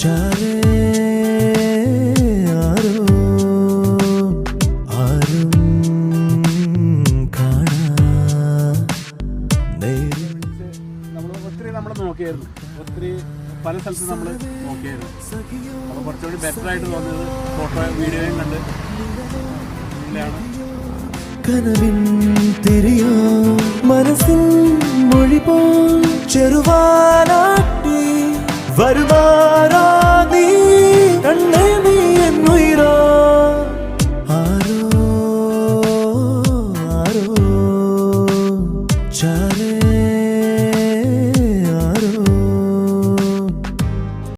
ചാരേ ആരോ ആരും കാണാ നമ്മൾ നോക്കിയായിരുന്നു ഒത്തിരി പല സ്ഥലത്തും നമ്മൾ നോക്കിയായിരുന്നു. അപ്പോൾ കുറച്ചുകൂടി ബെറ്റർ ആയിട്ട് തോന്നിയത് ഫോട്ടോ വീഡിയോയും കണ്ട് കനവിൻ തിരിയോ മനസ്സിൽ മൊഴി പോൽ ചെറുവാനാട്ടി വരുമാറാ നീ കണ്ണ